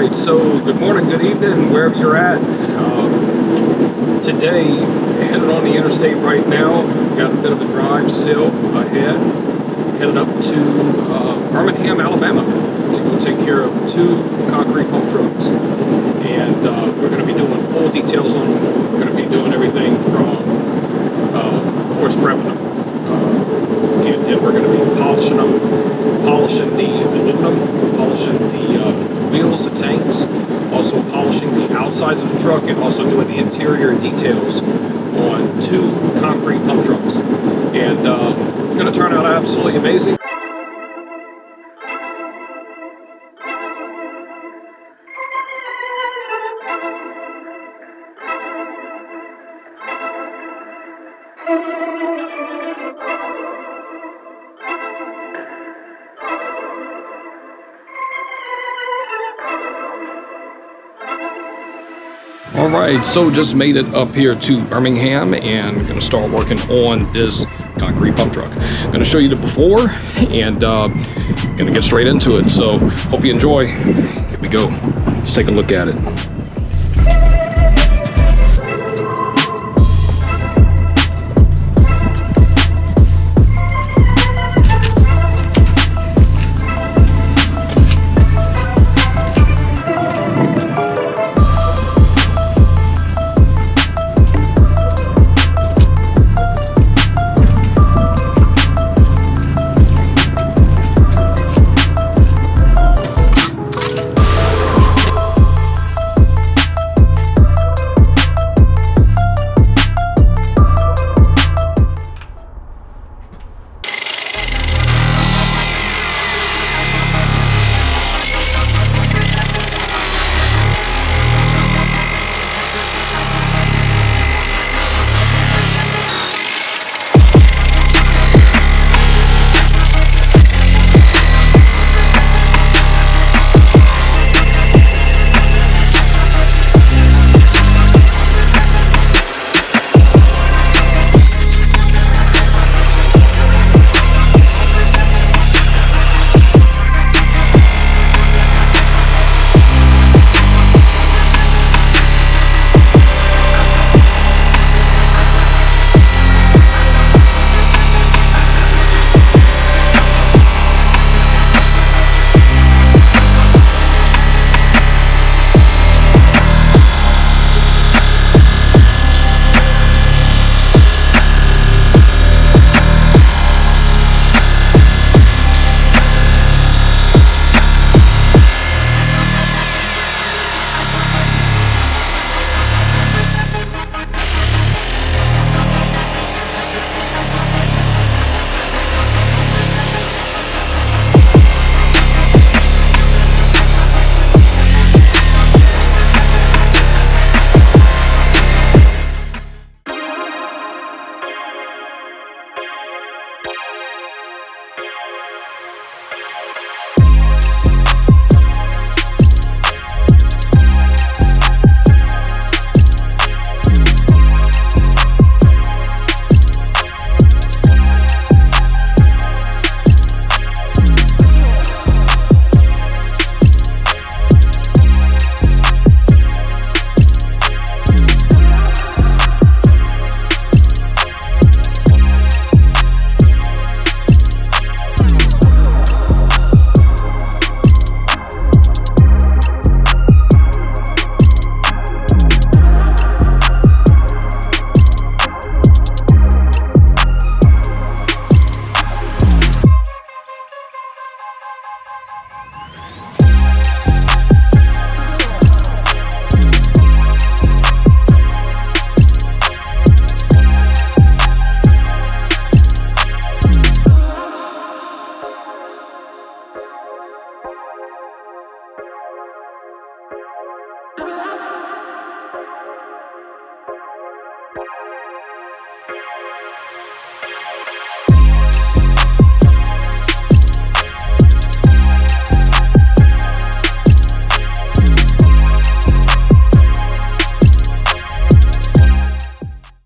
right, so good morning, good evening, wherever you're at. Today, headed on the interstate right now. Got a bit of a drive still ahead. Headed up to Birmingham, Alabama to go take care of 2 concrete pump trucks. And we're going to be doing full details on them. We're going to be doing everything from, of course, prepping them. And then we're going to be polishing them, polishing the aluminum, polishing the wheels, the tanks, also polishing the outsides of the truck, and also doing the interior details on 2 concrete pump trucks. And it's going to turn out absolutely amazing. Alright, so just made it up here to Birmingham and going to start working on this concrete pump truck. I'm going to show you the before and going to get straight into it. So hope you enjoy. Here we go. Let's take a look at it.